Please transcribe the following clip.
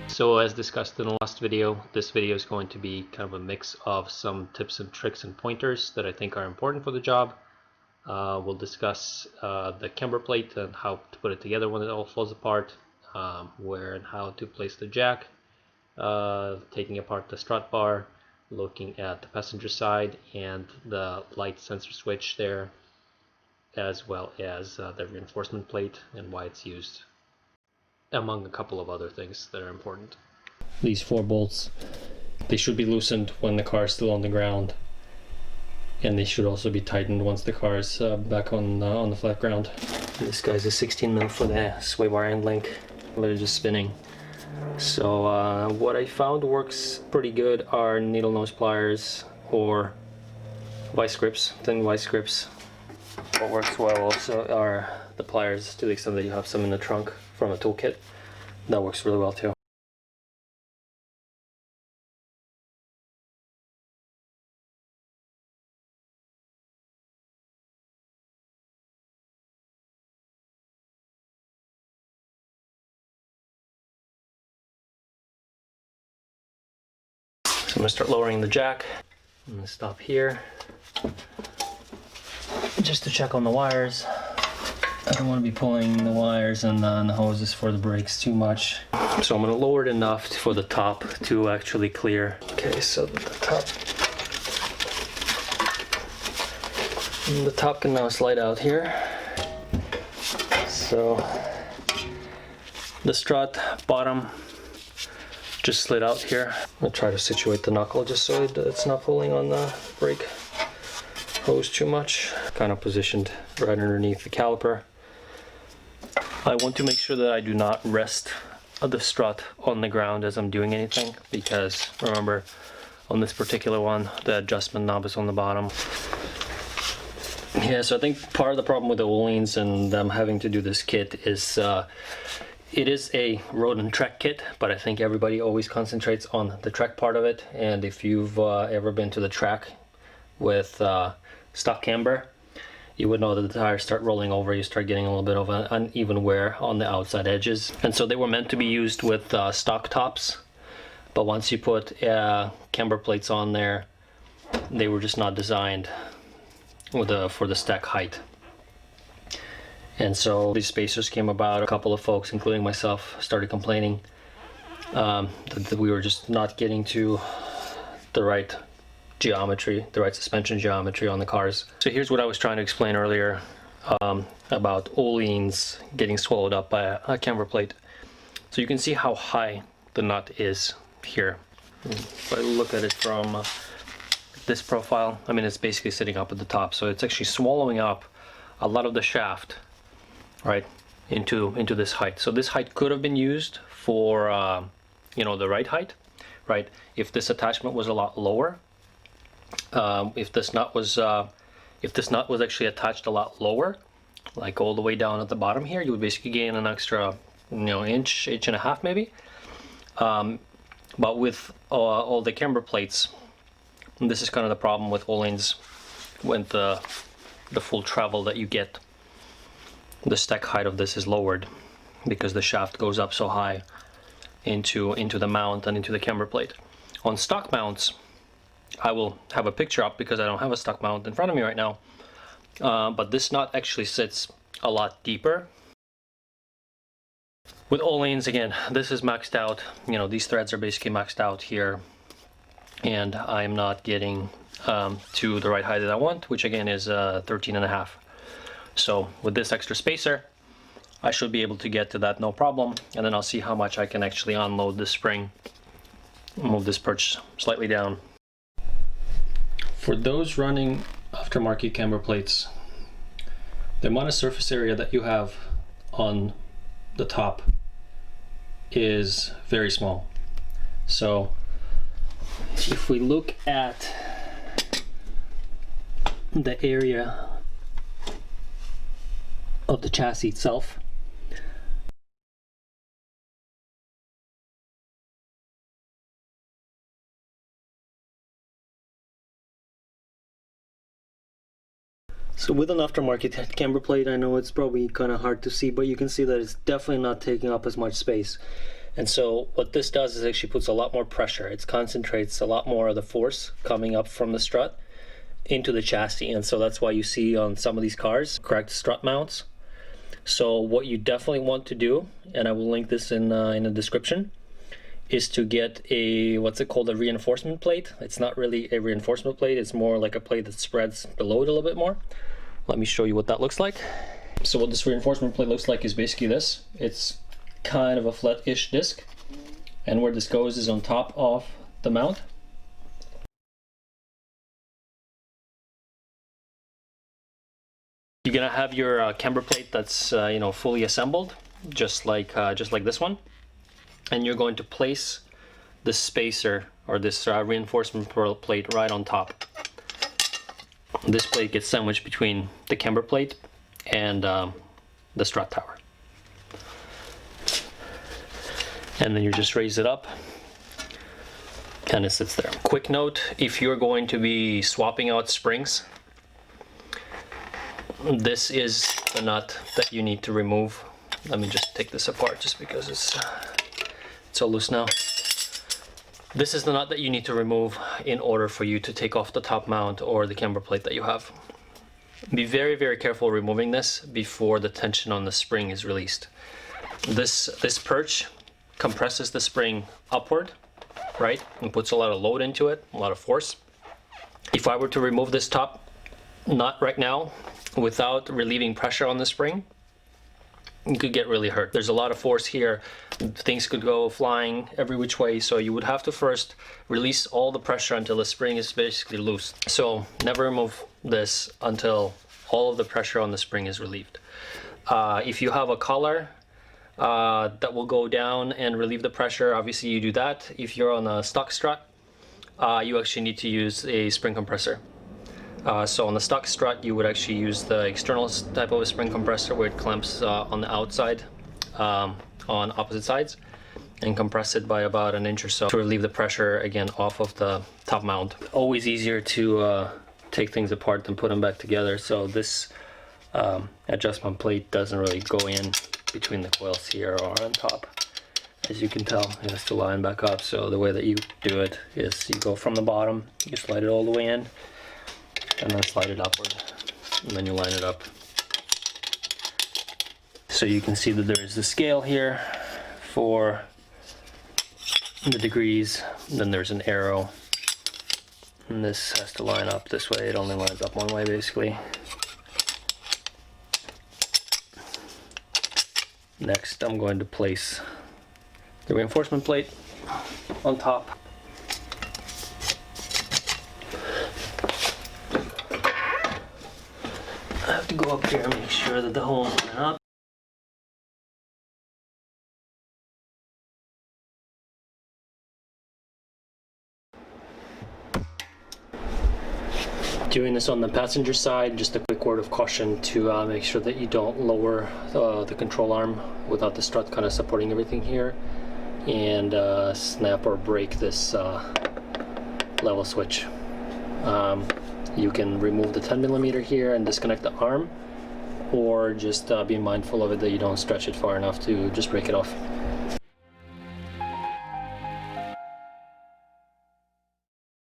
So as discussed in the last video, this video is going to be kind of a mix of some tips and tricks and pointers that I think are important for the job. We'll discuss the camber plate and how to put it together when it all falls apart, where and how to place the jack, taking apart the strut bar, looking at the passenger side and the light sensor switch there, as well as the reinforcement plate and why it's used, among a couple of other things that are important. These 4 bolts, they should be loosened when the car is still on the ground, and they should also be tightened once the car is back on the flat ground. This guy's a 16mm for the sway bar end link. They're just spinning. So what I found works pretty good are needle nose pliers or vice grips, thin vice grips. What works well also are the pliers, to the extent that you have some in the trunk from a toolkit. That works really well too. So I'm going to start lowering the jack. I'm going to stop here just to check on the wires. I don't want to be pulling the wires and the hoses for the brakes too much. So I'm going to lower it enough for the top to actually clear. Okay, so the top can now slide out here. So the strut bottom just slid out here. I'll try to situate the knuckle just so it's not pulling on the brake hose too much. Kind of positioned right underneath the caliper. I want to make sure that I do not rest the strut on the ground as I'm doing anything, because remember, on this particular one, the adjustment knob is on the bottom. Yeah, so I think part of the problem with the Ohlins and them having to do this kit is it is a road and track kit, but I think everybody always concentrates on the track part of it. And if you've ever been to the track with stock camber, you would know that the tires start rolling over. You start getting a little bit of an uneven wear on the outside edges. And so they were meant to be used with stock tops, but once you put camber plates on there, they were just not designed for the stack height. And so these spacers came about. A couple of folks, including myself, started complaining that we were just not getting to the right geometry, the right suspension geometry on the cars. So here's what I was trying to explain earlier about Ohlins getting swallowed up by a camber plate. So you can see how high the nut is here. If I look at it from this profile, I mean, it's basically sitting up at the top, so it's actually swallowing up a lot of the shaft, right, into this height. So this height could have been used for you know, the right height, right? If this attachment was a lot lower, if this nut was actually attached a lot lower, like all the way down at the bottom here, you would basically gain an extra, you know, inch and a half maybe. But with all the camber plates, this is kind of the problem with Ohlins, with the full travel that you get. The stack height of this is lowered because the shaft goes up so high into the mount and into the camber plate. On stock mounts, I will have a picture up because I don't have a stock mount in front of me right now, but this nut actually sits a lot deeper. With Ohlins, again, this is maxed out. You know, these threads are basically maxed out here, and I'm not getting to the right height that I want, which again is 13.5. So with this extra spacer, I should be able to get to that no problem, and then I'll see how much I can actually unload this spring, move this perch slightly down. For those running aftermarket camber plates, the amount of surface area that you have on the top is very small. So if we look at the area of the chassis itself, so with an aftermarket camber plate, I know it's probably kind of hard to see, but you can see that it's definitely not taking up as much space And so what this does is actually puts a lot more pressure. It concentrates a lot more of the force coming up from the strut into the chassis. And so that's why you see on some of these cars correct strut mounts. So what you definitely want to do, and I will link this in the description, is to get a, what's it called, a reinforcement plate. It's not really a reinforcement plate, it's more like a plate that spreads the load a little bit more. Let me show you what that looks like. So what this reinforcement plate looks like is basically this. It's kind of a flat-ish disc, and where this goes is on top of the mount. You're gonna have your camber plate that's you know, fully assembled, just like this one. And you're going to place this spacer or this reinforcement plate right on top. This plate gets sandwiched between the camber plate and the strut tower. And then you just raise it up and it sits there. Quick note, if you're going to be swapping out springs, this is the nut that you need to remove. Let me just take this apart just because it's so loose now. This is the nut that you need to remove in order for you to take off the top mount or the camber plate that you have. Be very, very careful removing this before the tension on the spring is released. This perch compresses the spring upward, right, and puts a lot of load into it, a lot of force. If I were to remove this top nut right now without relieving pressure on the spring, you could get really hurt. There's a lot of force here. Things could go flying every which way, so you would have to first release all the pressure until the spring is basically loose. So never remove this until all of the pressure on the spring is relieved. If you have a collar that will go down and relieve the pressure, obviously you do that. If you're on a stock strut, you actually need to use a spring compressor. So on the stock strut, you would actually use the external type of a spring compressor where it clamps on the outside on opposite sides and compress it by about an inch or so to relieve the pressure again off of the top mount. Always easier to take things apart than put them back together. So this adjustment plate doesn't really go in between the coils here or on top. As you can tell, it has to line back up. So the way that you do it is you go from the bottom, you slide it all the way in, and then slide it upward, and then you line it up. So you can see that there is the scale here for the degrees, then there's an arrow, and this has to line up this way. It only lines up one way basically. Next I'm going to place the reinforcement plate on top. I have to go up here and make sure that the holes line up. Doing this on the passenger side, just a quick word of caution to make sure that you don't lower the control arm without the strut kind of supporting everything here, and snap or break this level switch. You can remove the 10mm here and disconnect the arm, or just be mindful of it that you don't stretch it far enough to just break it off.